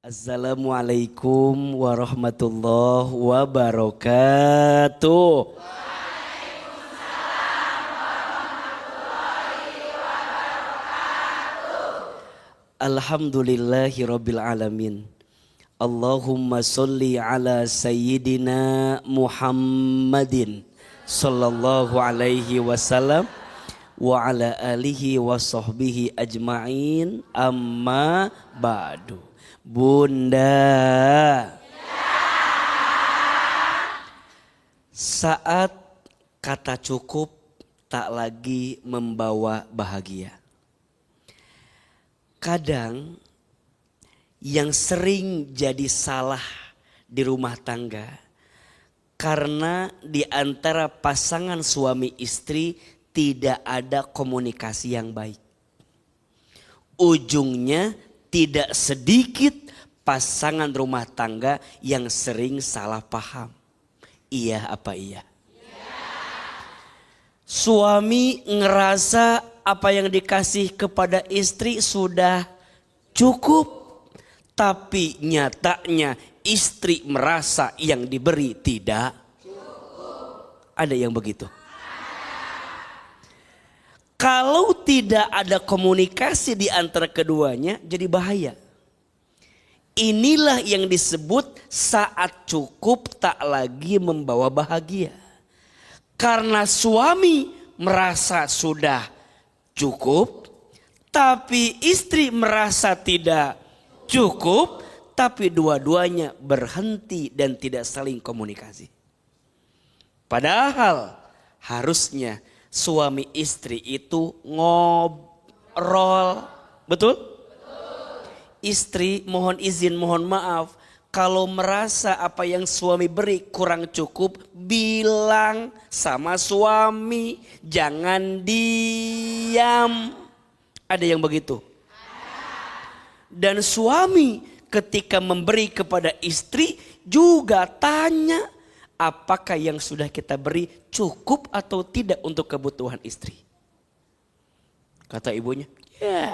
Assalamualaikum warahmatullahi wabarakatuh. Alhamdulillahi rabbil alamin. Allahumma sholli ala sayyidina Muhammadin sallallahu alaihi wasallam wa ala alihi wa sahbihi ajma'in, amma ba'du. Bunda, saat kata cukup tak lagi membawa bahagia. Kadang yang sering jadi salah di rumah tangga karena di antara pasangan suami istri tidak ada komunikasi yang baik. Ujungnya tidak sedikit pasangan rumah tangga yang sering salah paham. Iya apa iya? Suami ngerasa apa yang dikasih kepada istri sudah cukup. Tapi nyatanya istri merasa yang diberi tidak cukup. Ada yang begitu? Kalau tidak ada komunikasi di antara keduanya jadi bahaya. Inilah yang disebut saat cukup tak lagi membawa bahagia. Karena suami merasa sudah cukup, tapi istri merasa tidak cukup, tapi dua-duanya berhenti dan tidak saling komunikasi. Padahal harusnya suami istri itu ngobrol. Betul? Istri mohon izin, mohon maaf, kalau merasa apa yang suami beri kurang cukup, bilang sama suami, jangan diam. Ada yang begitu? Dan suami ketika memberi kepada istri juga tanya, apakah yang sudah kita beri cukup atau tidak untuk kebutuhan istri? Kata ibunya, ya.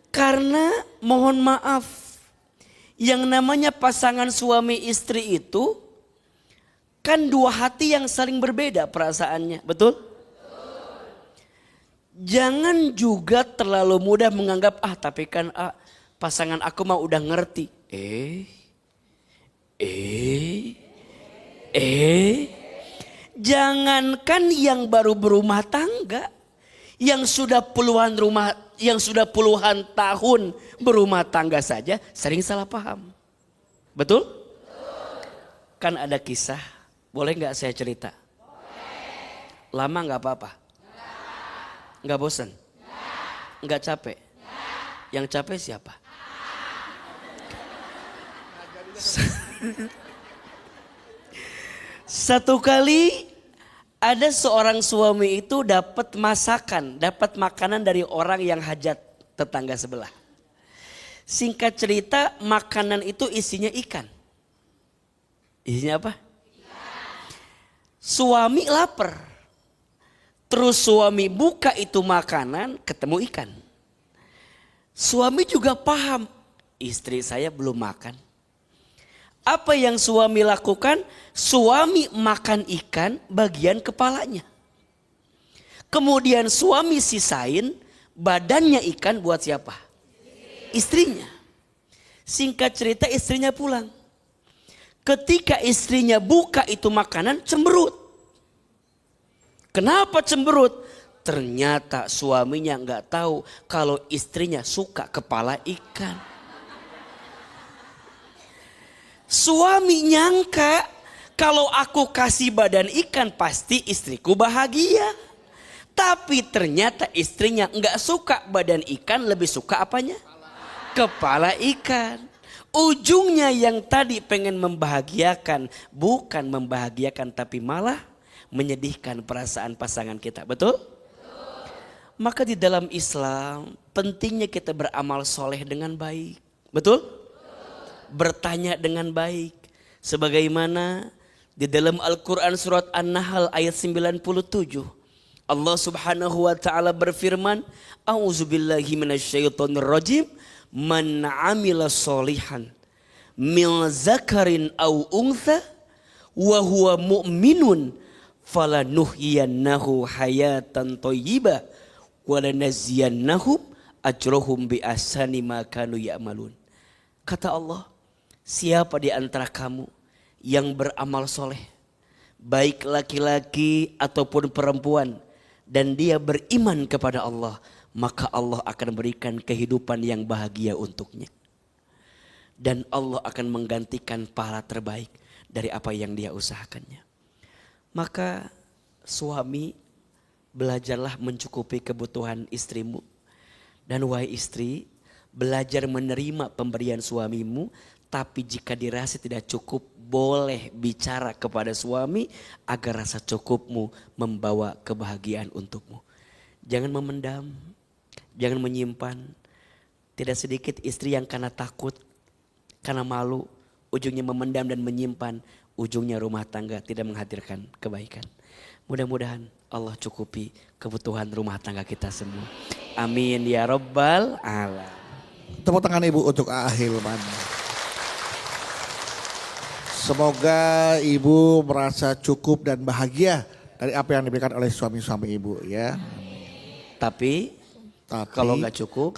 Karena mohon maaf, yang namanya pasangan suami istri itu kan dua hati yang saling berbeda perasaannya, betul? Jangan juga terlalu mudah menganggap, tapi kan pasangan aku mah udah ngerti. Jangankan yang baru berumah tangga, yang sudah puluhan tahun berumah tangga saja sering salah paham. Betul? Kan ada kisah, boleh nggak saya cerita? Lama nggak apa-apa? Nggak bosan? Nggak capek? Yang capek siapa? Satu kali ada seorang suami itu dapat makanan dari orang yang hajat tetangga sebelah. Singkat cerita, makanan itu isinya ikan. Isinya apa? Suami lapar. Terus suami buka itu makanan, ketemu ikan. Suami juga paham, istri saya belum makan. Apa yang suami lakukan? Suami makan ikan bagian kepalanya. Kemudian suami sisain badannya ikan buat siapa? Istrinya. Singkat cerita istrinya pulang. Ketika istrinya buka itu makanan, cemberut. Kenapa cemberut? Ternyata suaminya nggak tahu kalau istrinya suka kepala ikan. Suami nyangka kalau aku kasih badan ikan pasti istriku bahagia. Tapi ternyata istrinya nggak suka badan ikan, lebih suka apanya? Kepala ikan. Ujungnya yang tadi pengen membahagiakan, bukan membahagiakan tapi malah menyedihkan perasaan pasangan kita. Betul? Maka di dalam Islam pentingnya kita beramal soleh dengan baik. Betul? Bertanya dengan baik. Sebagaimana di dalam Al-Quran surat An-Nahl ayat 97. Allah Subhanahu wa taala berfirman, "A'udzubillahi minasyaitonirrajim. Man 'amila sholihan min zakarin aw untha wa huwa mu'minun falanuhyiyannahu hayatan thayyibah wa lanaziyannahum ajrahum bi ahsani ma kanu ya'malun." Kata Allah, siapa di antara kamu yang beramal soleh, baik laki-laki ataupun perempuan, dan dia beriman kepada Allah, maka Allah akan berikan kehidupan yang bahagia untuknya. Dan Allah akan menggantikan pahala terbaik dari apa yang dia usahakannya. Maka suami, belajarlah mencukupi kebutuhan istrimu. Dan wahai istri, belajar menerima pemberian suamimu. Tapi jika dirasa tidak cukup, boleh bicara kepada suami agar rasa cukupmu membawa kebahagiaan untukmu. Jangan memendam, jangan menyimpan. Tidak sedikit istri yang karena takut, karena malu, ujungnya memendam dan menyimpan. Ujungnya rumah tangga tidak menghadirkan kebaikan. Mudah-mudahan Allah cukupi kebutuhan rumah tangga kita semua. Amin ya rabbal alamin. Tepuk tangan ibu untuk Hilman. Semoga ibu merasa cukup dan bahagia dari apa yang diberikan oleh suami-suami ibu ya. Tapi kalau nggak cukup,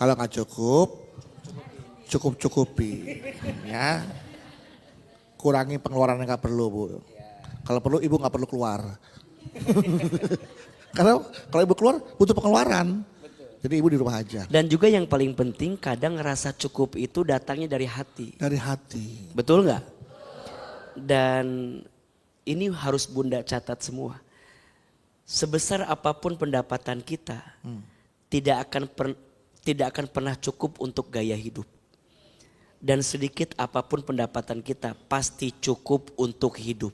cukupi ya. Kurangi pengeluaran yang nggak perlu bu. Kalau perlu ibu nggak perlu keluar. Karena kalau ibu keluar butuh pengeluaran. Jadi ibu di rumah aja. Dan juga yang paling penting, kadang rasa cukup itu datangnya dari hati. Dari hati. Betul nggak? Dan ini harus Bunda catat semua. Sebesar apapun pendapatan kita, tidak akan pernah cukup untuk gaya hidup. Dan sedikit apapun pendapatan kita, pasti cukup untuk hidup.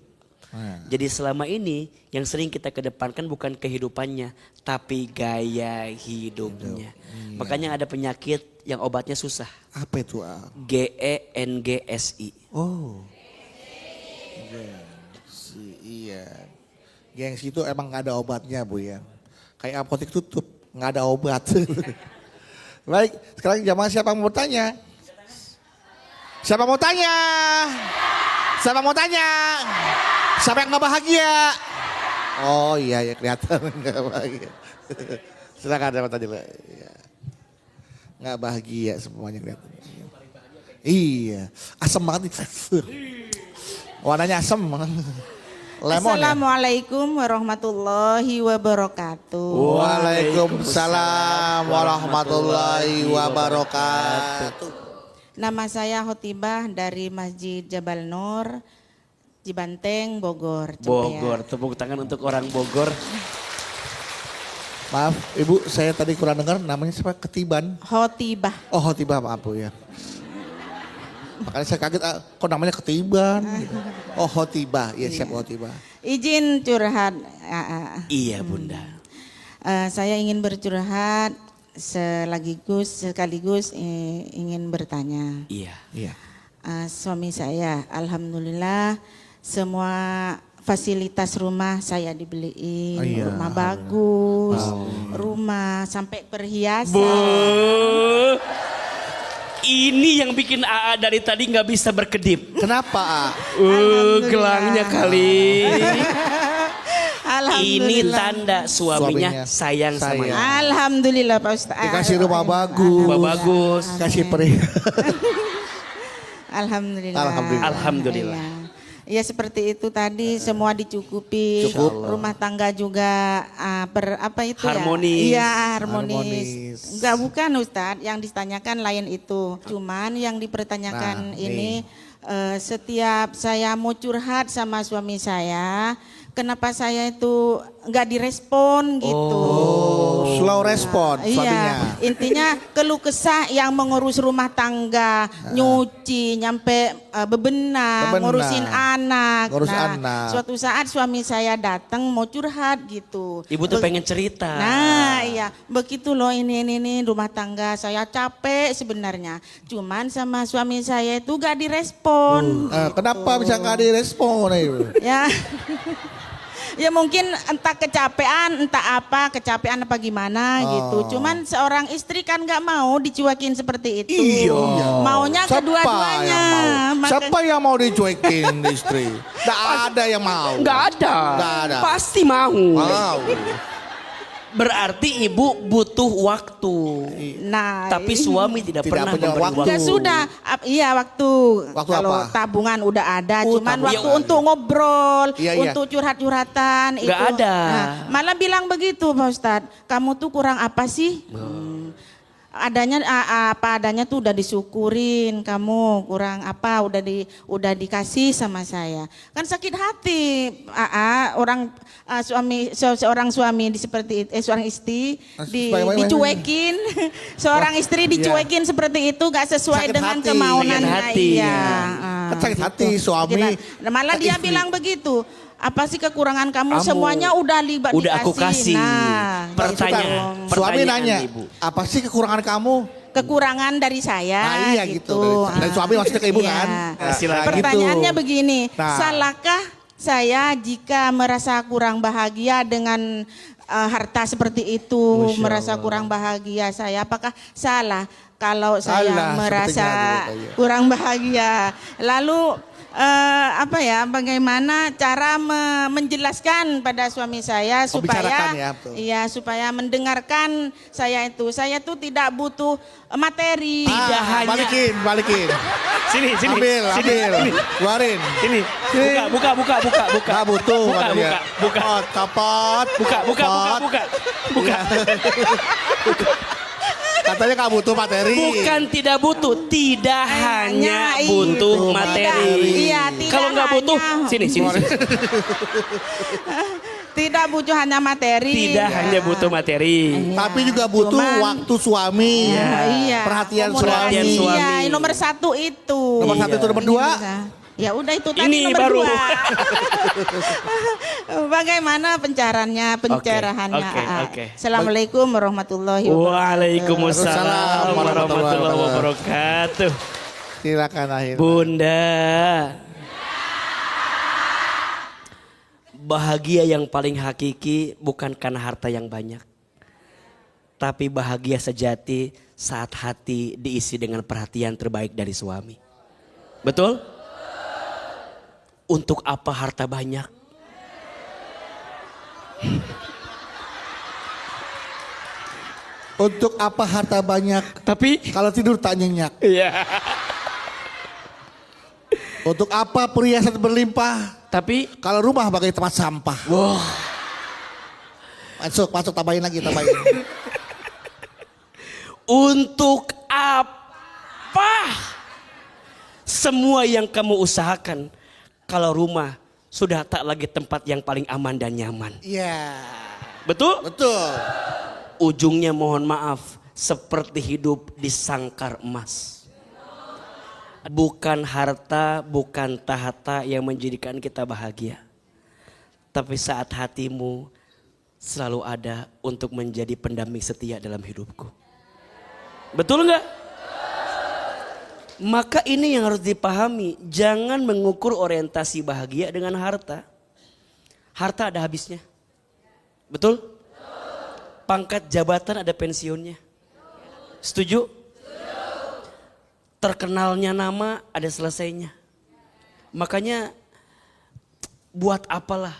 Jadi selama ini yang sering kita kedepankan bukan kehidupannya, tapi gaya hidupnya. Makanya ada penyakit yang obatnya susah. Apa itu? GENGSI. Oh. Gengsi, iya. Gengsi itu emang gak ada obatnya bu ya. Kayak apotek tutup, gak ada obat. Baik, sekarang jamaah siapa yang mau bertanya? Siapa mau tanya? Siapa mau tanya? Siapa yang gak bahagia? Oh iya ya kelihatan gak bahagia. Silakan ada tanya Pak. Gak bahagia semuanya kelihatan. Iya, asam banget nih. Warnanya asam. Assalamualaikum warahmatullahi wabarakatuh. Waalaikumsalam warahmatullahi wabarakatuh. Nama saya Khotibah dari Masjid Jabal Nur, Cibanteng, Bogor. Bogor, tepuk tangan untuk orang Bogor. Maaf ibu, saya tadi kurang dengar namanya siapa? Ketiban? Khotibah. Oh Khotibah, maaf bu ya. Makanya saya kaget, kok namanya Ketiban? Oh Khotibah, ya siap Khotibah. Izin curhat. Iya Bunda. Saya ingin bercurhat sekaligus ingin bertanya. Iya. Iya. Suami saya, alhamdulillah semua fasilitas rumah saya dibeliin. Oh, iya. Rumah bagus, rumah sampai perhiasan. Ini yang bikin AA dari tadi nggak bisa berkedip. Kenapa? Gelangnya kali. Ini Alhamdulillah. tanda suaminya sayang sama Sayang. ibu. Alhamdulillah Pak Ustaz. Dikasih rumah bagus. Rumah bagus. Kasih perhiasan. Alhamdulillah. Alhamdulillah. Ya seperti itu tadi semua dicukupi. Cukup. Rumah tangga juga Harmonis. Iya harmonis. Harmonis. Enggak bukan Ustadz, yang ditanyakan lain itu. Cuman yang dipertanyakan Nah, ini setiap saya mau curhat sama suami saya, kenapa saya itu enggak direspon gitu. Oh, slow respon suaminya. Iya, intinya keluh kesah yang mengurus rumah tangga, nyuci, nyampe bebenah, ngurusin anak. Ngurus anak. Suatu saat suami saya datang mau curhat gitu. Ibu tuh pengen cerita. Nah, iya, begitu loh ini rumah tangga saya capek sebenarnya. Cuman sama suami saya itu gak direspon. Kenapa bisa nggak direspon? Ya. Ya mungkin entah kecapean, entah apa, kecapean apa gimana gitu. Cuman seorang istri kan nggak mau dicuekin seperti itu. Iya. Maunya kedua-duanya. Siapa yang mau dicuekin istri? Nggak ada yang mau. Nggak ada. Nggak ada. Pasti mau. Mau. Berarti ibu butuh waktu. Nah, Tapi suami tidak Tidak pernah punya memberi waktu. ya sudah, iya waktu. Waktu Kalau apa? tabungan udah ada, cuman tabungan. waktu untuk ngobrol, Iya, iya. untuk curhat-curhatan Nggak ada. Nah, malah bilang begitu Pak Ustadz, kamu tuh kurang apa sih? Adanya apa adanya tuh udah disyukurin, kamu kurang apa udah dikasih sama saya. Kan sakit hati orang seorang suami seorang istri dicuekin, seorang istri dicuekin seperti itu gak sesuai Sakit dengan hati. kemauannya. Sakit hati, Iya. Kan sakit hati gitu. suami. Nah, malah dia istri. bilang begitu. Apa sih kekurangan kamu? Kamu Semuanya udah udah aku kasih. Nah, Pertanyaan. Suami nanya, Ibu. apa sih kekurangan kamu? kekurangan dari saya. Nah, iya gitu. Dari suami maksudnya ke ibu Iya. kan? Nah, silakan. Pertanyaannya gitu. begini, Nah. salahkah saya jika merasa kurang bahagia dengan harta seperti itu, Masya merasa Allah. kurang bahagia saya, apakah salah kalau saya Salah, merasa sepertinya ada, iya. kurang bahagia? Lalu bagaimana cara menjelaskan pada suami saya supaya Membicarakan ya, betul. iya supaya mendengarkan saya tuh tidak butuh materi. Tidak hanya- Balikin. Sini. Ambil. Keluarin. Sini. Buka. Nggak butuh katanya. Buka. Copot. Buka. Katanya nggak butuh materi. Bukan tidak butuh, tidak hanya butuh itu, materi. Iya, tidak Kalau nggak butuh, hanya- sini. Tidak butuh hanya materi. Tidak hanya butuh materi. Tapi juga butuh Cuman- waktu suami. Iya. Perhatian Komunikasi, suami. Iya, nomor satu itu. Nomor satu itu, nomor dua? Ya udah itu tadi Ini nomor baru. 2. Bagaimana pencerahannya? Oke. Assalamualaikum warahmatullahi wabarakatuh. Waalaikumsalam warahmatullahi wabarakatuh. Silakan akhir. Bunda. Bahagia yang paling hakiki bukan karena harta yang banyak. Tapi bahagia sejati saat hati diisi dengan perhatian terbaik dari suami. Betul? Untuk apa harta banyak? Untuk apa harta banyak? Tapi Kalau tidur tak nyenyak. iya. Untuk apa perhiasan berlimpah? Tapi Kalau rumah bagai tempat sampah. wah, Masuk, tambahin lagi. untuk apa semua yang kamu usahakan kalau rumah sudah tak lagi tempat yang paling aman dan nyaman? Iya. Betul? Betul. Ujungnya mohon maaf seperti hidup di sangkar emas. Bukan harta, bukan tahta yang menjadikan kita bahagia. Tapi saat hatimu selalu ada untuk menjadi pendamping setia dalam hidupku. Betul nggak? Maka ini yang harus dipahami. Jangan mengukur orientasi bahagia dengan harta. Harta ada habisnya. Betul? Pangkat jabatan ada pensiunnya. Setuju? Terkenalnya nama ada selesainya. Makanya buat apalah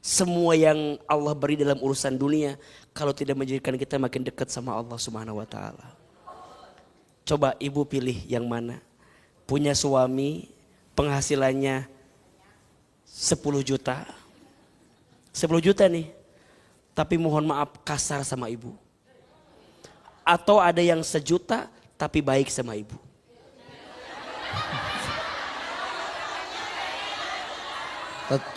semua yang Allah beri dalam urusan dunia kalau tidak menjadikan kita makin dekat sama Allah Subhanahu wa taala. Coba ibu pilih yang mana? Punya suami penghasilannya 10 juta. 10 juta nih. Tapi mohon maaf kasar sama ibu. Atau ada yang 1 juta tapi baik sama ibu.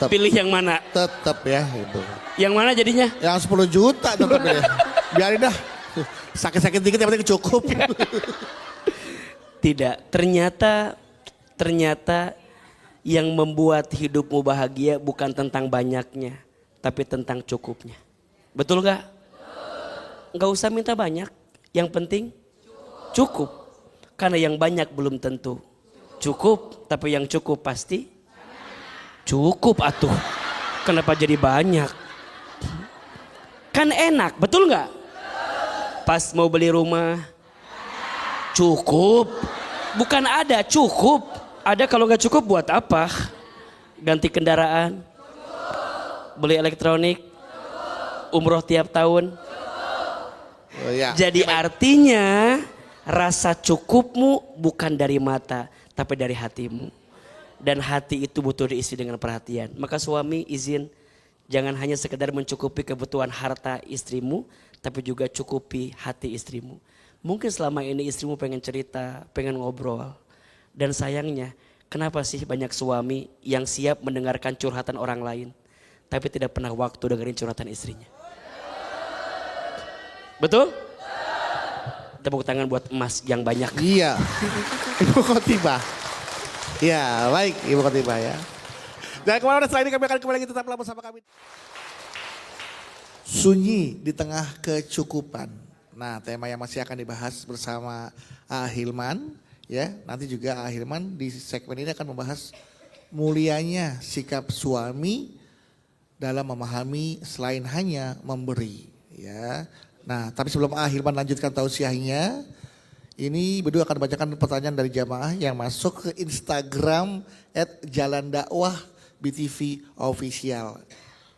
Pilih yang mana? Tetap ya itu. Yang mana jadinya? Yang 10 juta tetap ya. Biarin dah. Sakit-sakit dikit yang penting cukup. Tidak. Ternyata yang membuat hidupmu bahagia bukan tentang banyaknya, tapi tentang cukupnya. Betul gak? Gak usah minta banyak. Yang penting cukup. Karena yang banyak belum tentu cukup, tapi yang cukup pasti cukup atuh. Kenapa jadi banyak? Kan enak, betul nggak? Pas mau beli rumah, cukup. Bukan ada, cukup. Ada kalau nggak cukup buat apa? Ganti kendaraan, beli elektronik, umroh tiap tahun. Oh, ya. Jadi artinya rasa cukupmu bukan dari mata, tapi dari hatimu. Dan hati itu butuh diisi dengan perhatian. Maka suami izin jangan hanya sekedar mencukupi kebutuhan harta istrimu, tapi juga cukupi hati istrimu. Mungkin selama ini istrimu pengen cerita, pengen ngobrol. Dan sayangnya, kenapa sih banyak suami yang siap mendengarkan curhatan orang lain, tapi tidak pernah waktu dengerin curhatan istrinya? Betul? Tepuk tangan buat emas yang banyak. Iya. Ibu Khotibah. Ya, baik Ibu Khotibah ya. Dan kemana setelah ini kami akan kembali lagi, tetaplah bersama kami. Sunyi di tengah kecukupan. Nah, tema yang masih akan dibahas bersama Hilman ya. Nanti juga Hilman di segmen ini akan membahas mulianya sikap suami dalam memahami selain hanya memberi ya. Nah, tapi sebelum Hilman lanjutkan tausiahnya, ini berdua akan bacakan pertanyaan dari jamaah yang masuk ke Instagram @jalandakwah_btv_official.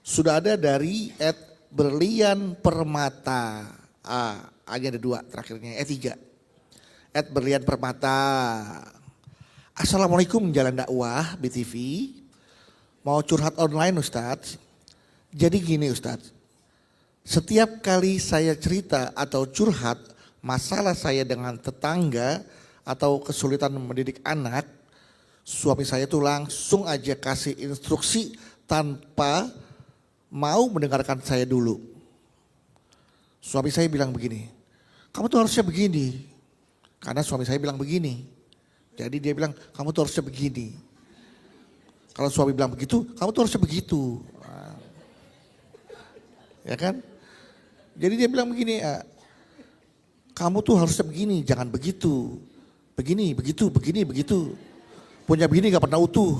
Sudah ada dari @berlianpermata. Hanya ada 2 terakhirnya, 3. @berlianpermata. Assalamualaikum Jalan Dakwah BTV. Mau curhat online Ustadz. Jadi gini Ustadz. Setiap kali saya cerita atau curhat masalah saya dengan tetangga atau kesulitan mendidik anak, suami saya tuh langsung aja kasih instruksi tanpa mau mendengarkan saya dulu. Suami saya bilang begini, kamu tuh harusnya begini. Karena suami saya bilang begini. Jadi dia bilang, kamu tuh harusnya begini. Kalau suami bilang begitu, kamu tuh harusnya begitu. Ya kan? Jadi dia bilang begini, kamu tuh harusnya begini, jangan begitu. Begini, begitu, begini, begitu. Punya begini gak pernah utuh.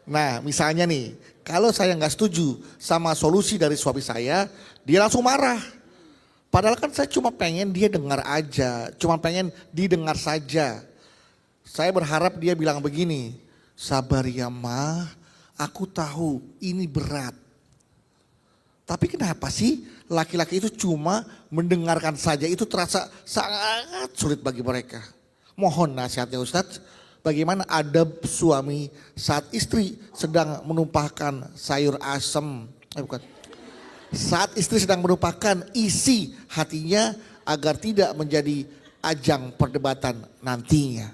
Nah misalnya nih, kalau saya gak setuju sama solusi dari suami saya, dia langsung marah. Padahal kan saya cuma pengen dia dengar aja, cuma pengen didengar saja. Saya berharap dia bilang begini, sabar ya ma, aku tahu ini berat. Tapi kenapa sih laki-laki itu cuma mendengarkan saja, itu terasa sangat sulit bagi mereka. Mohon nasihatnya Ustadz, bagaimana adab suami saat istri sedang menumpahkan sayur asem, saat istri sedang menumpahkan isi hatinya agar tidak menjadi ajang perdebatan nantinya.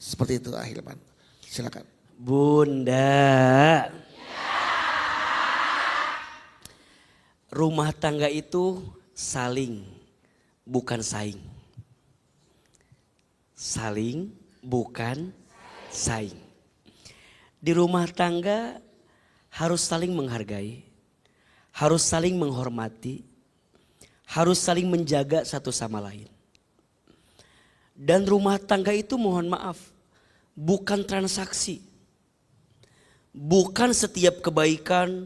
Seperti itu Hilman, silakan. Bunda, rumah tangga itu saling, bukan saing. Saling, bukan saing. Di rumah tangga harus saling menghargai, harus saling menghormati, harus saling menjaga satu sama lain. Dan rumah tangga itu mohon maaf, bukan transaksi. Bukan setiap kebaikan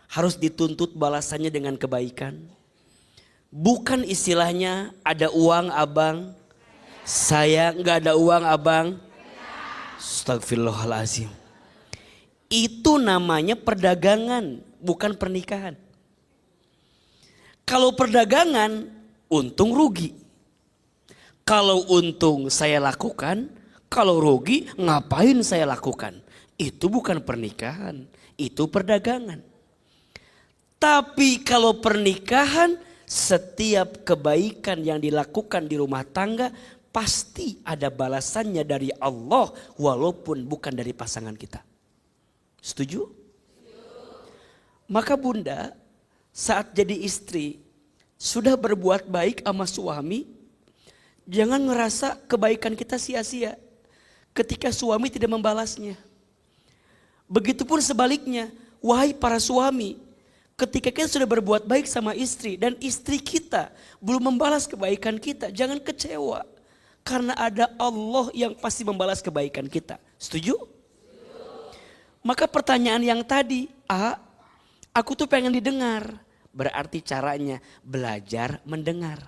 harus dituntut balasannya dengan kebaikan. Bukan istilahnya ada uang abang, saya nggak ada uang abang. Astagfirullahaladzim. Itu namanya perdagangan, bukan pernikahan. Kalau perdagangan, untung rugi. Kalau untung saya lakukan, kalau rugi ngapain saya lakukan? Itu bukan pernikahan, itu perdagangan. Tapi kalau pernikahan, setiap kebaikan yang dilakukan di rumah tangga pasti ada balasannya dari Allah walaupun bukan dari pasangan kita. Setuju? Maka bunda, saat jadi istri sudah berbuat baik sama suami, jangan ngerasa kebaikan kita sia-sia ketika suami tidak membalasnya. Begitupun sebaliknya, wahai para suami, ketika kita sudah berbuat baik sama istri dan istri kita belum membalas kebaikan kita, jangan kecewa. Karena ada Allah yang pasti membalas kebaikan kita. Setuju? Maka pertanyaan yang tadi, aku tuh pengen didengar. Berarti caranya belajar mendengar.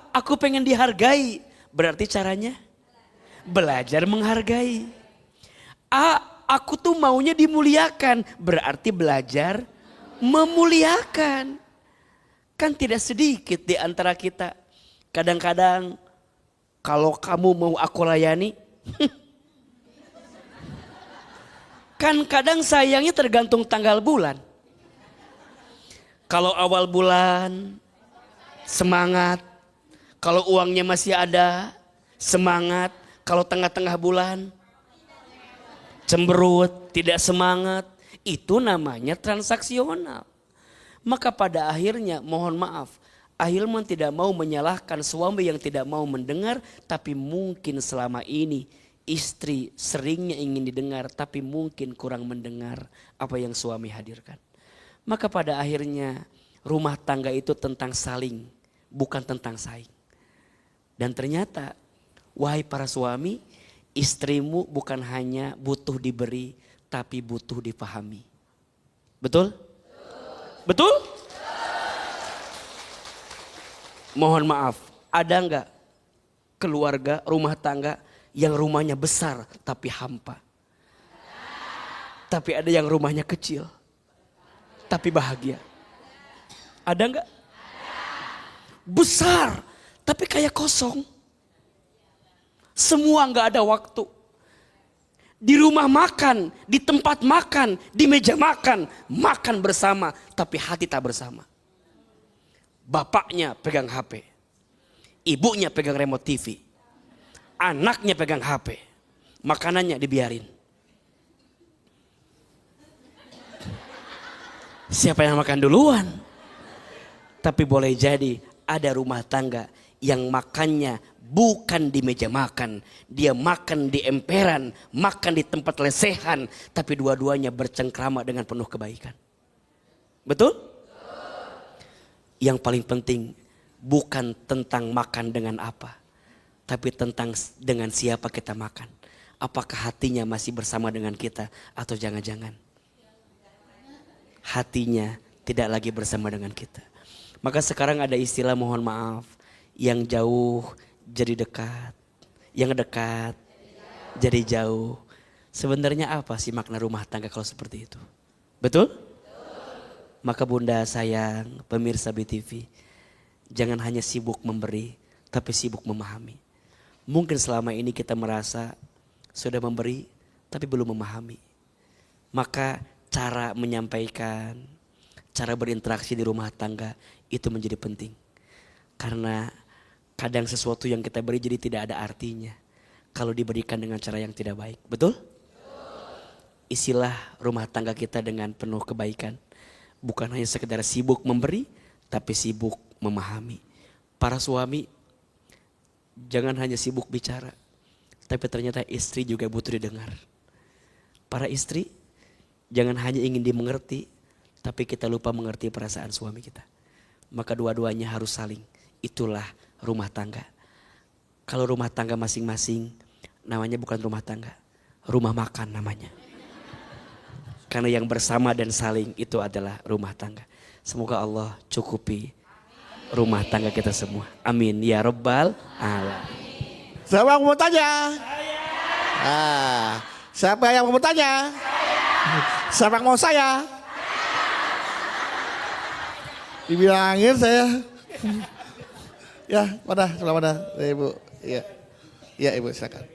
Aku pengen dihargai. Berarti caranya belajar menghargai. Aku tuh maunya dimuliakan. Berarti belajar memuliakan. Kan tidak sedikit di antara kita. Kadang-kadang kalau kamu mau aku layani. Kan kadang sayangnya tergantung tanggal bulan. Kalau awal bulan semangat. Kalau uangnya masih ada semangat. Kalau tengah-tengah bulan cemberut, tidak semangat. Itu namanya transaksional. Maka pada akhirnya mohon maaf, Ahilman tidak mau menyalahkan suami yang tidak mau mendengar, tapi mungkin selama ini istri seringnya ingin didengar, tapi mungkin kurang mendengar apa yang suami hadirkan. Maka pada akhirnya rumah tangga itu tentang saling, bukan tentang saing. Dan ternyata, wahai para suami, istrimu bukan hanya butuh diberi, tapi butuh dipahami. Betul? Betul? Mohon maaf, ada enggak keluarga rumah tangga yang rumahnya besar tapi hampa? Tapi ada yang rumahnya kecil tapi bahagia. Ada enggak? Besar tapi kayak kosong. Semua enggak ada waktu. Di rumah makan, di tempat makan, di meja makan, makan bersama, tapi hati tak bersama. Bapaknya pegang HP, ibunya pegang remote TV, anaknya pegang HP, makanannya dibiarin. Siapa yang makan duluan? Tapi boleh jadi ada rumah tangga yang makannya bukan di meja makan. Dia makan di emperan, makan di tempat lesehan. Tapi dua-duanya bercengkrama dengan penuh kebaikan. Betul? Yang paling penting bukan tentang makan dengan apa. Tapi tentang dengan siapa kita makan. Apakah hatinya masih bersama dengan kita atau jangan-jangan hatinya tidak lagi bersama dengan kita. Maka sekarang ada istilah mohon maaf. Yang jauh jadi dekat, yang dekat jadi jauh. Sebenarnya apa sih makna rumah tangga kalau seperti itu? Betul? Maka bunda sayang, pemirsa BTV, jangan hanya sibuk memberi, tapi sibuk memahami. Mungkin selama ini kita merasa sudah memberi, tapi belum memahami. Maka cara menyampaikan, cara berinteraksi di rumah tangga itu menjadi penting. Karena kadang sesuatu yang kita beri jadi tidak ada artinya kalau diberikan dengan cara yang tidak baik. Betul? Isilah rumah tangga kita dengan penuh kebaikan. Bukan hanya sekedar sibuk memberi, tapi sibuk memahami. Para suami, jangan hanya sibuk bicara, tapi ternyata istri juga butuh didengar. Para istri, jangan hanya ingin dimengerti, tapi kita lupa mengerti perasaan suami kita. Maka dua-duanya harus saling. Itulah rumah tangga. Kalau rumah tangga masing-masing namanya bukan rumah tangga, rumah makan namanya. Karena yang bersama dan saling itu adalah rumah tangga. Semoga Allah cukupi rumah tangga kita semua. Amin ya rabbal alamin. Siapa yang mau tanya? Siapa yang mau tanya? Siapa yang mau saya? Dibilangin saya. Ya, mana? Sebelah mana? Ibu. Iya. Iya, Ibu, silakan.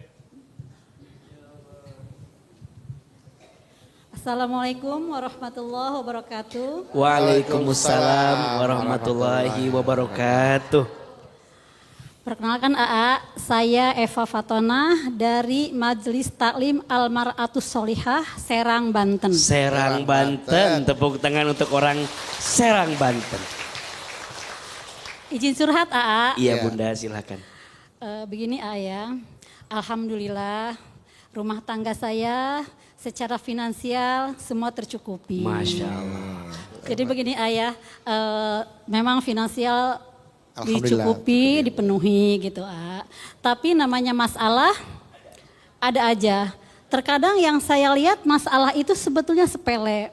Assalamualaikum warahmatullahi wabarakatuh. Waalaikumsalam warahmatullahi wabarakatuh. Perkenalkan AA, saya Eva Fatona dari Majelis Taklim Al-Mar'atus Sholihah, Serang, Banten. Serang, Banten. Tepuk tangan untuk orang Serang, Banten. Izin curhat AA. Iya bunda silakan. Begini AA ya, alhamdulillah rumah tangga saya secara finansial semua tercukupi. Masya Allah. Jadi begini ayah, memang finansial dicukupi, dipenuhi gitu. Tapi namanya masalah ada aja. Terkadang yang saya lihat masalah itu sebetulnya sepele,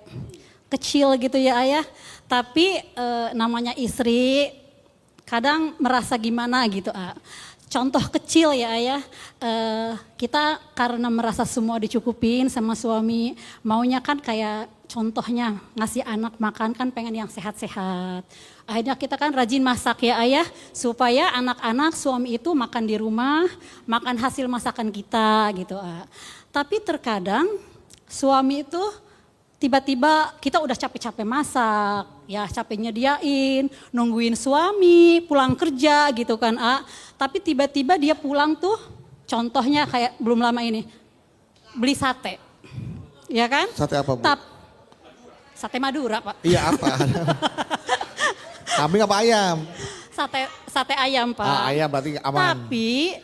kecil gitu ya ayah. Tapi namanya istri kadang merasa gimana gitu. Contoh kecil ya ayah, kita karena merasa semua dicukupin sama suami, maunya kan kayak contohnya ngasih anak makan kan pengen yang sehat-sehat. Akhirnya kita kan rajin masak ya ayah, supaya anak-anak suami itu makan di rumah, makan hasil masakan kita gitu. Tapi terkadang suami itu tiba-tiba kita udah capek-capek masak, ya capek nyediain, nungguin suami pulang kerja gitu kan. Tapi tiba-tiba dia pulang tuh, contohnya kayak belum lama ini, beli sate. Ya kan? Sate apa, Bu? Sate Madura, Pak. Iya, apa? Kambing apa ayam? Sate ayam, Pak. Ayam berarti aman. Tapi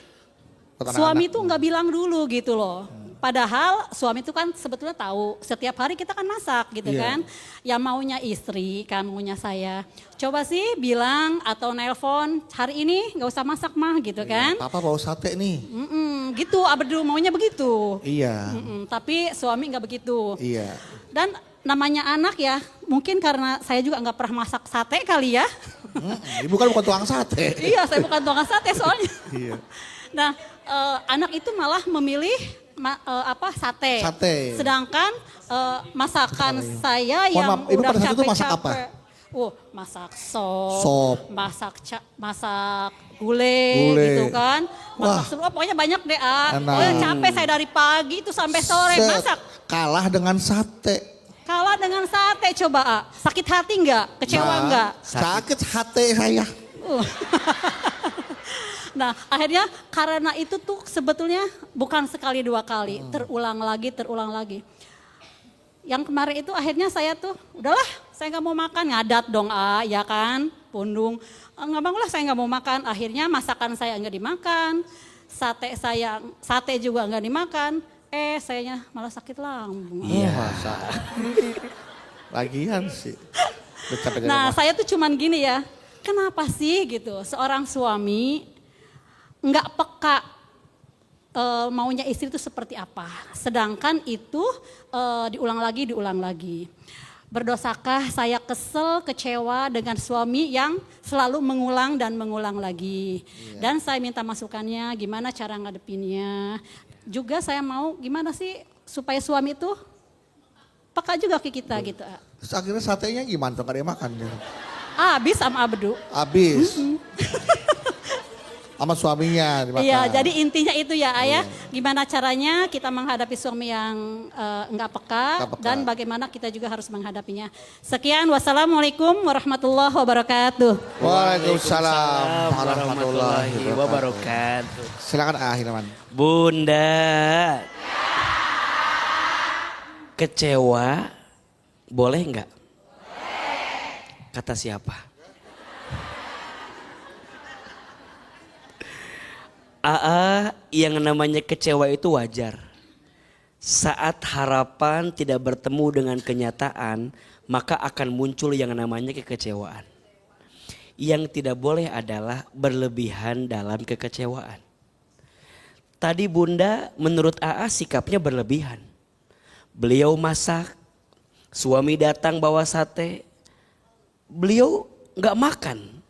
Buat suami anak-anak. itu nggak bilang dulu gitu loh. Padahal suami itu kan sebetulnya tahu setiap hari kita kan masak gitu Iya. kan. Ya maunya istri kan maunya saya. Coba sih bilang atau nelpon hari ini nggak usah masak mah gitu kan. Papa bawa sate nih. Gitu Abdu maunya begitu. Iya. Tapi suami nggak begitu. Iya. Dan namanya anak ya mungkin karena saya juga nggak pernah masak sate kali ya. Ibu kan bukan tukang sate. Iya saya bukan tukang sate soalnya. Iya. Nah anak itu malah memilih sate. Sate. Sedangkan masakan saya Mohon yang maaf, Ibu udah pada saat itu masak capek-capek. apa? Masak sop, Sop. masak gulai Gulai. gitu kan. Masak Wah. semua pokoknya banyak deh. Enak. Pokoknya capek saya dari pagi itu sampai sore Set. masak. Kalah dengan sate. Kalah dengan sate coba sakit hati nggak? Kecewa nggak? Sakit hati saya. Nah akhirnya karena itu tuh sebetulnya bukan sekali dua kali, terulang lagi. Yang kemarin itu akhirnya saya tuh udahlah saya nggak mau makan, ngadat dong ya kan, pundung. Nggak mau lah saya nggak mau makan, akhirnya masakan saya nggak dimakan, sate juga nggak dimakan, sayanya malah sakit lambung. Iya. Masa. Lagian sih. Udah capek dari Nah rumah. saya tuh cuman gini ya, kenapa sih gitu seorang suami nggak peka maunya istri itu seperti apa. Sedangkan itu diulang lagi. Berdosakah saya kesel, kecewa dengan suami yang selalu mengulang dan mengulang lagi. Dan saya minta masukannya gimana cara ngadepinnya. Juga saya mau gimana sih supaya suami itu peka juga ke kita gitu. Terus akhirnya satenya gimana tuh? Gak ada yang makan. Habis sama Abdu. Habis. Sama suaminya dimakan. Iya, jadi intinya itu ya ayah, gimana caranya kita menghadapi suami yang enggak peka, Nggak peka. dan bagaimana kita juga harus menghadapinya. Sekian, wassalamualaikum warahmatullahi wabarakatuh. Waalaikumsalam warahmatullahi wabarakatuh. Silakan Hilman. Bunda, kecewa boleh nggak? Kata siapa? Yang namanya kecewa itu wajar. Saat harapan tidak bertemu dengan kenyataan, maka akan muncul yang namanya kekecewaan. Yang tidak boleh adalah berlebihan dalam kekecewaan. Tadi Bunda menurut sikapnya berlebihan. Beliau masak, suami datang bawa sate, beliau nggak makan.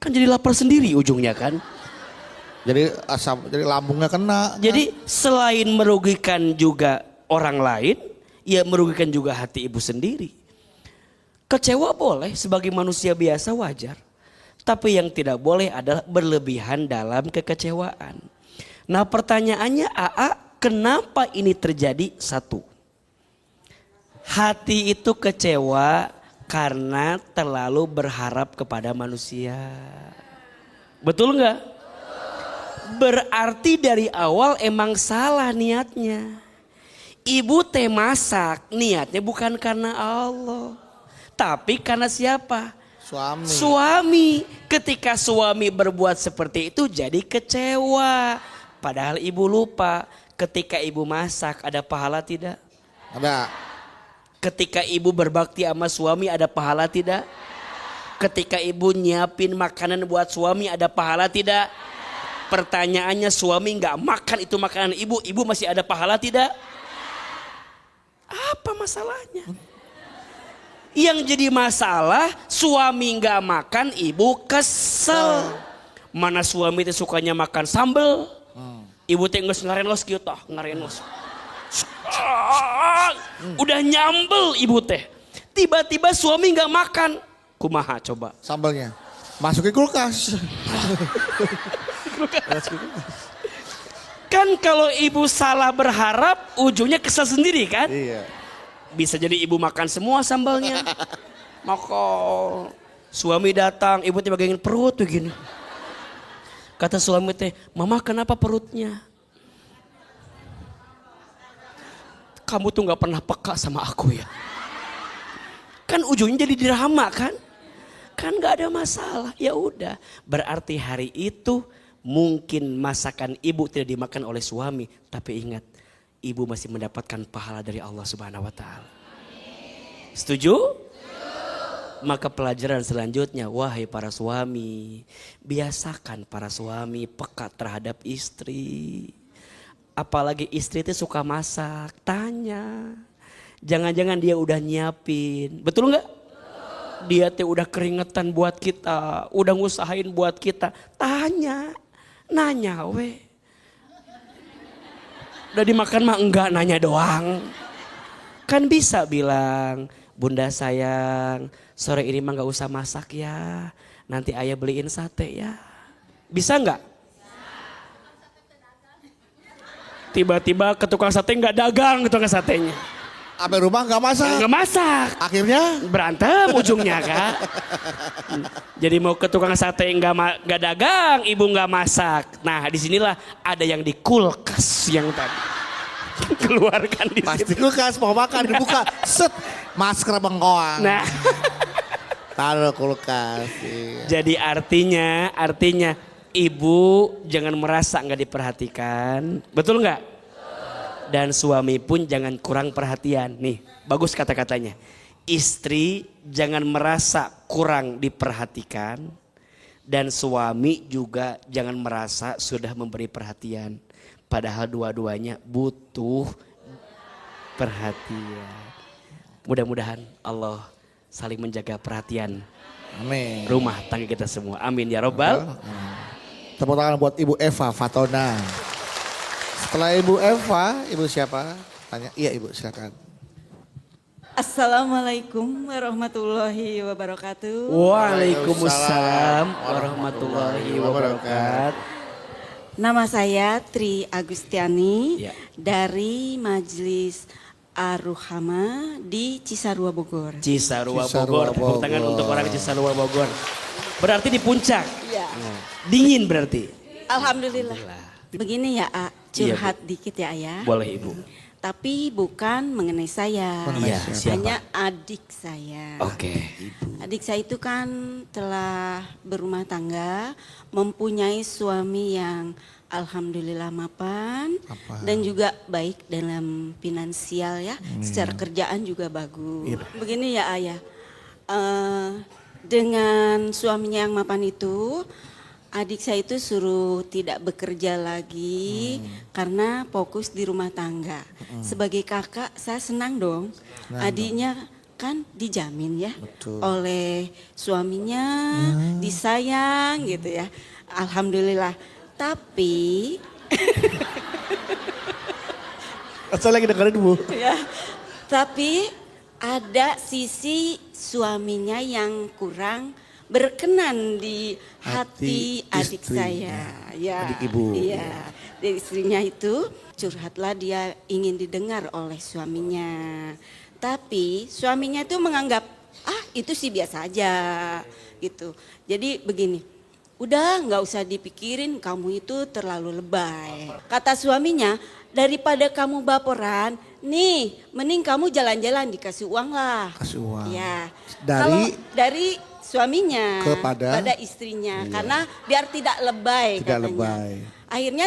Kan jadi lapar sendiri ujungnya kan. Jadi lambungnya kena. Jadi selain merugikan juga orang lain, ya merugikan juga hati ibu sendiri. Kecewa boleh sebagai manusia biasa wajar. Tapi yang tidak boleh adalah berlebihan dalam kekecewaan. Nah pertanyaannya kenapa ini terjadi? Satu, hati itu kecewa karena terlalu berharap kepada manusia. Betul nggak? Berarti dari awal emang salah niatnya. Ibu teh masak niatnya bukan karena Allah. Tapi karena siapa? Suami. Suami. Ketika suami berbuat seperti itu jadi kecewa. Padahal ibu lupa ketika ibu masak ada pahala tidak? Ada. Ketika ibu berbakti sama suami ada pahala tidak? Ketika ibu nyiapin makanan buat suami ada pahala tidak? Pertanyaannya suami nggak makan itu makanan ibu, ibu masih ada pahala tidak? Apa masalahnya? Yang jadi masalah suami nggak makan, ibu kesel. Mana suami itu sukanya makan sambel, ibu teh geus ngarenos kieu tah, ngarenos. Udah nyambel ibu teh. Tiba-tiba suami nggak makan. Kumaha coba? Sambalnya. Masukin kulkas. Kan kalau ibu salah berharap ujungnya kesel sendiri kan? Iya. Bisa jadi ibu makan semua sambalnya. Maka suami datang, ibu teh bagangin perut begini. Kata suami teh, "Mama kenapa perutnya?" Kamu tuh nggak pernah peka sama aku ya. Kan ujungnya jadi drama kan? Kan nggak ada masalah. Ya udah, berarti hari itu mungkin masakan ibu tidak dimakan oleh suami, tapi ingat, ibu masih mendapatkan pahala dari Allah Subhanahu wa taala. Setuju? Maka pelajaran selanjutnya, wahai para suami, biasakan para suami peka terhadap istri. Apalagi istri itu suka masak, tanya. Jangan-jangan dia udah nyiapin, betul nggak? Dia teh udah keringetan buat kita, udah ngusahain buat kita. Tanya, nanya we. Udah dimakan mah enggak, nanya doang. Kan bisa bilang, "Bunda sayang, sore ini mah gak usah masak ya. Nanti ayah beliin sate ya." Bisa nggak? Tiba-tiba ke tukang sate nggak dagang ke tukang satenya. Sampai rumah nggak masak. Nggak masak. Akhirnya Berantem ujungnya Kak. Jadi mau ke tukang sate nggak dagang, ibu nggak masak. Nah disinilah ada yang di kulkas yang tadi. Keluarkan di pasti situ. kulkas mau makan dibuka, set masker bengkoang. Nah Taruh kulkas. Iya. jadi artinya ibu jangan merasa nggak diperhatikan, betul nggak? Dan suami pun jangan kurang perhatian. Nih, bagus kata-katanya. Istri jangan merasa kurang diperhatikan. Dan suami juga jangan merasa sudah memberi perhatian. Padahal dua-duanya butuh perhatian. Mudah-mudahan Allah saling menjaga perhatian Amin. rumah tangga kita semua. Amin ya robbal. Tepuk tangan buat Ibu Eva Fatona. Setelah Ibu Eva, Ibu siapa? Tanya. Iya Ibu, silakan. Assalamualaikum warahmatullahi wabarakatuh. Waalaikumsalam warahmatullahi wabarakatuh. Nama saya Tri Agustiani Ya. dari Majelis Ar-Ruhama di Cisarua Bogor. Cisarua Cisarua Bogor. Tepuk tangan Bogor. untuk orang Cisarua Bogor. Berarti di puncak. Ya. Dingin berarti. Alhamdulillah. Begini ya, A, curhat dikit ya Ayah. Boleh Ibu. Tapi bukan mengenai saya. Mengenai Iya, siapa? siapa? Hanya adik saya. Oke. Adik saya itu kan telah berumah tangga, mempunyai suami yang alhamdulillah mapan dan juga baik dalam finansial ya, secara kerjaan juga bagus. Begini ya Ayah, dengan suaminya yang mapan itu, adik saya itu suruh tidak bekerja lagi karena fokus di rumah tangga. Sebagai kakak saya senang dong, adiknya kan dijamin ya Betul. oleh suaminya, disayang gitu ya. Alhamdulillah. Tapi Saya lagi dengerin Bu. ya, tapi ada sisi suaminya yang kurang berkenan di hati adik istrinya. saya. Ya, Adik ibu. Iya, dari istrinya itu curhatlah dia ingin didengar oleh suaminya. Tapi suaminya itu menganggap itu sih biasa aja gitu. Jadi begini, udah nggak usah dipikirin, kamu itu terlalu lebay. Kata suaminya, daripada kamu baperan, nih mending kamu jalan-jalan dikasih uang lah. Kasih uang. Ya. Dari- Kalau dari suaminya Kepada? pada istrinya, karena biar tidak lebay Tidak katanya. lebay. Akhirnya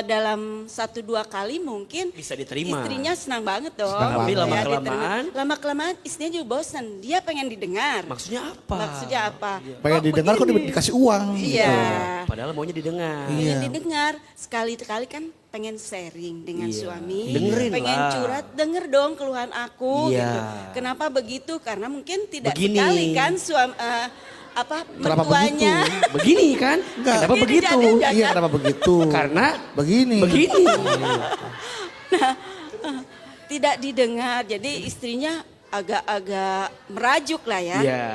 dalam 1-2 kali mungkin Bisa diterima. istrinya senang banget dong. Senang Tapi banget. lama-kelamaan. Lama-kelamaan istrinya juga bosan. Dia pengen didengar. Maksudnya apa? Maksudnya apa? Pengen didengar kok begini? dikasih uang Iya. gitu. Padahal maunya didengar. Pengen Iya. didengar. Sekali-kali kan pengen sharing dengan Iya. suami. Dengerin pengen lah. curhat, denger dong keluhan aku Iya. gitu. Kenapa begitu? Karena mungkin tidak Begini. sekali kan Kenapa mertuanya. Begini kan? Enggak. Kenapa Begini begitu? jadi. Iya kenapa begitu? Karena begini. begini. Tidak didengar. Jadi istrinya agak-agak merajuk lah ya. Iya,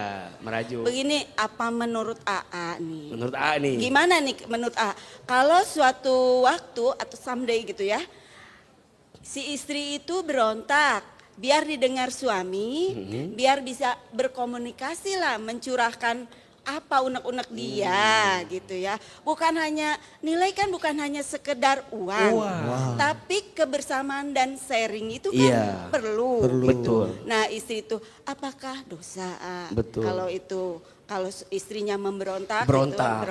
merajuk. Begini, apa menurut AA nih? Menurut A nih. Gimana nih menurut AA? Kalau suatu waktu atau someday gitu ya, si istri itu berontak, biar didengar suami, biar bisa berkomunikasi lah, mencurahkan apa unek-unek dia gitu ya. Bukan hanya nilai kan bukan hanya sekedar uang, tapi kebersamaan dan sharing itu kan Iya. perlu. Betul. Nah istri itu apakah dosa Betul. kalau istrinya memberontak, Berontak.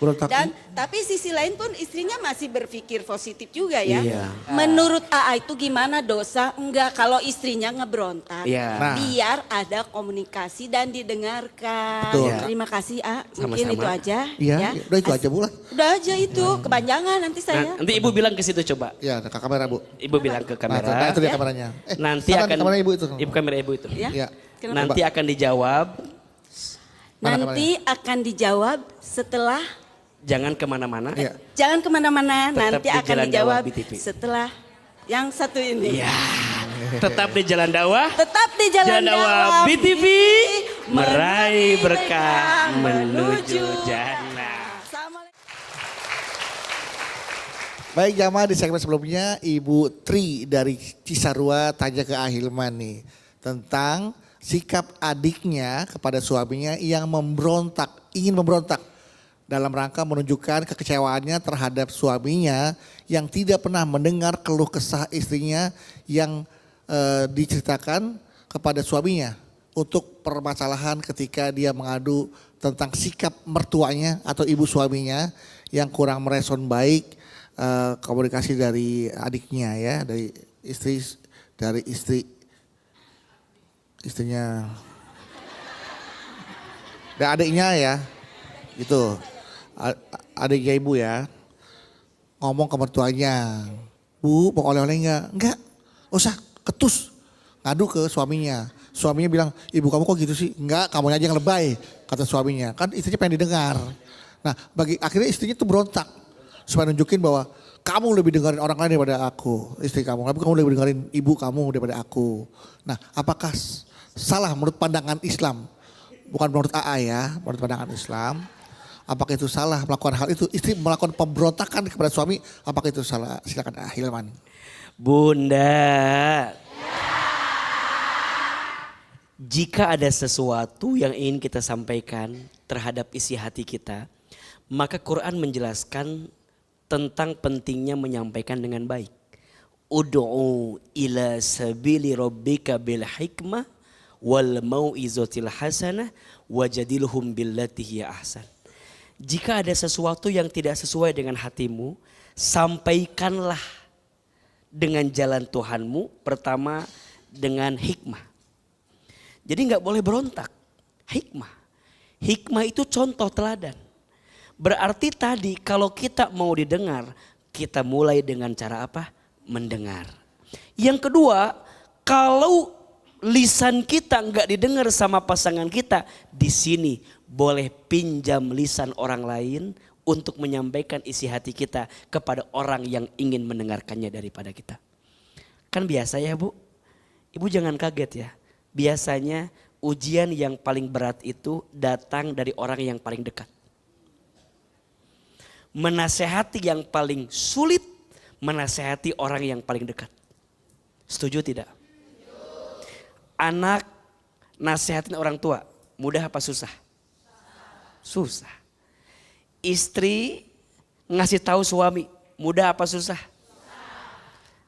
Berontak. dan tapi sisi lain pun istrinya masih berpikir positif juga ya. Iya. Menurut AA itu gimana dosa? Enggak kalau istrinya ngeberontak. Iya. Nah. Biar ada komunikasi dan didengarkan. Betul. Terima kasih mungkin Sama-sama. itu aja. Iya, ya. udah itu aja Bu lah. Udah aja itu kepanjangan nanti saya. Nanti ibu bilang ke situ coba. Ya, ke kamera Bu. Ibu bilang ke Nah, kamera. itu dia kameranya. Nanti sana nih akan kamera Ibu itu. Ibu kamera ibu itu. Ya. Iya. Kenapa? Nanti akan dijawab. Mana Nanti akan dijawab setelah Jangan kemana-mana. Iya. jangan kemana-mana, Tetap nanti di akan Jalan dijawab Dakwah BTV. setelah yang satu ini. Iya. Tetap di Jalan Dakwah. Tetap di Jalan Dakwah BTV. Meraih berkah menuju jannah. Assalamualaikum. Baik jamaah, di segmen sebelumnya Ibu Tri dari Cisarua tanya ke Ahilman nih tentang sikap adiknya kepada suaminya yang ingin memberontak dalam rangka menunjukkan kekecewaannya terhadap suaminya yang tidak pernah mendengar keluh kesah istrinya yang diceritakan kepada suaminya untuk permasalahan ketika dia mengadu tentang sikap mertuanya atau ibu suaminya yang kurang merespon baik komunikasi dari adiknya ya, dari istrinya dan adiknya ya, gitu. Adiknya ibu ya, ngomong ke mertuanya, Bu mau oleh-oleh enggak, usah ketus, ngadu ke suaminya. Suaminya bilang, ibu kamu kok gitu sih? Enggak, kamu aja yang lebay, kata suaminya. Kan istrinya pengen didengar. Nah akhirnya istrinya tuh berontak, supaya nunjukin bahwa kamu lebih dengerin orang lain daripada aku, istri kamu. Tapi kamu lebih dengerin ibu kamu daripada aku. Nah apakah salah menurut pandangan Islam? Bukan menurut AA ya, menurut pandangan Islam. Apakah itu salah melakukan hal itu? Istri melakukan pemberontakan kepada suami, apakah itu salah? Silakan Ahilman. Bunda. Jika ada sesuatu yang ingin kita sampaikan terhadap isi hati kita, maka Quran menjelaskan tentang pentingnya menyampaikan dengan baik. Ud'u ila sabili rabbika bil hikmah wal mau'izatil hasanah wajadilhum billati hiya ahsan. Jika ada sesuatu yang tidak sesuai dengan hatimu, sampaikanlah dengan jalan Tuhanmu, pertama dengan hikmah. Jadi nggak boleh berontak. Hikmah. Hikmah itu contoh teladan. Berarti tadi kalau kita mau didengar, kita mulai dengan cara apa? Mendengar. Yang kedua, kalau lisan kita nggak didengar sama pasangan kita, di sini boleh pinjam lisan orang lain untuk menyampaikan isi hati kita kepada orang yang ingin mendengarkannya daripada kita. Kan biasa ya Bu? Ibu jangan kaget ya. Biasanya ujian yang paling berat itu datang dari orang yang paling dekat. Menasehati yang paling sulit, menasehati orang yang paling dekat. Setuju tidak? Anak nasehatin orang tua, mudah apa susah? Susah. Istri ngasih tahu suami, mudah apa susah?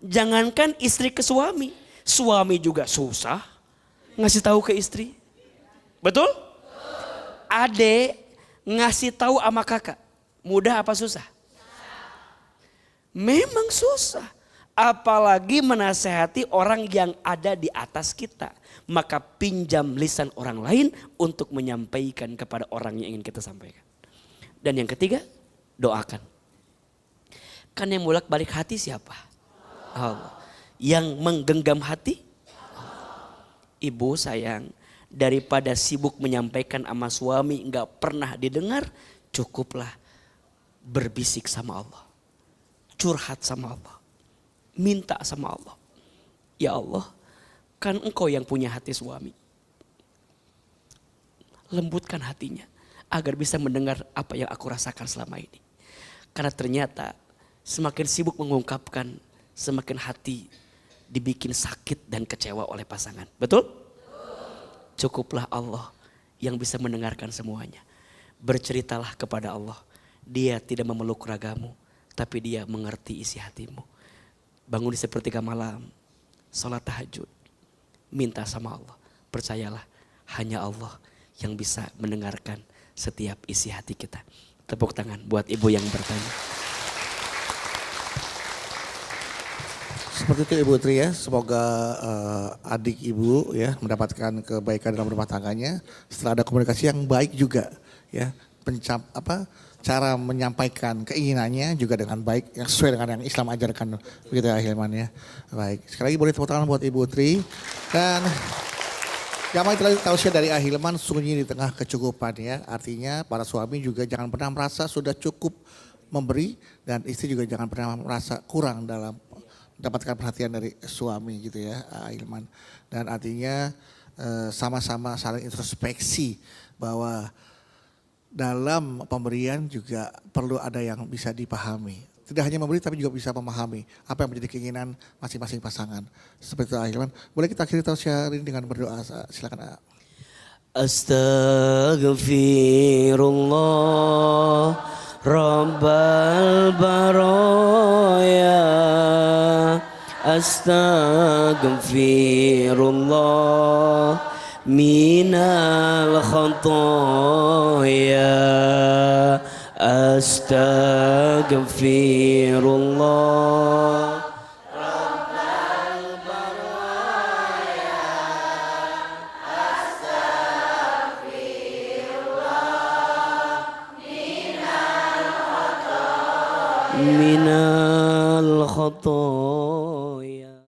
Jangankan istri ke suami, suami juga susah ngasih tahu ke istri. Betul? Adek ngasih tahu sama kakak, mudah apa susah? Memang susah. Apalagi menasehati orang yang ada di atas kita. Maka pinjam lisan orang lain untuk menyampaikan kepada orang yang ingin kita sampaikan. Dan yang ketiga, doakan. Kan yang bolak-balik hati siapa? Allah. Yang menggenggam hati? Ibu sayang, daripada sibuk menyampaikan sama suami nggak pernah didengar, cukuplah berbisik sama Allah. Curhat sama Allah. Minta sama Allah. Ya Allah, kan engkau yang punya hati suami. Lembutkan hatinya agar bisa mendengar apa yang aku rasakan selama ini. Karena ternyata semakin sibuk mengungkapkan, semakin hati dibikin sakit dan kecewa oleh pasangan. Betul? Cukuplah Allah yang bisa mendengarkan semuanya. Berceritalah kepada Allah. Dia tidak memeluk ragamu, tapi dia mengerti isi hatimu. Bangun di sepertiga malam, sholat tahajud, minta sama Allah. Percayalah, hanya Allah yang bisa mendengarkan setiap isi hati kita. Tepuk tangan buat ibu yang bertanya. Seperti itu Ibu Tri ya, semoga adik Ibu ya mendapatkan kebaikan dalam rumah tangganya setelah ada komunikasi yang baik juga ya, cara menyampaikan keinginannya juga dengan baik yang sesuai dengan yang Islam ajarkan, begitu ya Hilman ya. Baik, sekali lagi boleh tepuk tangan buat Ibu Tri. Dan jamaah itu tausiah dari Ahilman, sunyi di tengah kecukupan ya, artinya para suami juga jangan pernah merasa sudah cukup memberi dan istri juga jangan pernah merasa kurang dalam mendapatkan perhatian dari suami gitu ya Ahilman. Dan artinya sama-sama saling introspeksi bahwa dalam pemberian juga perlu ada yang bisa dipahami. Tidak hanya memberi tapi juga bisa memahami apa yang menjadi keinginan masing-masing pasangan. Seperti itu Ahilman. Boleh kita akhiri tausiah ini dengan berdoa. Silakan. Astaghfirullah Rabbal baraya. Astaghfirullah minal khatoya. Astaghfirullah Rabbal baraya. Astaghfirullah minal khatoya.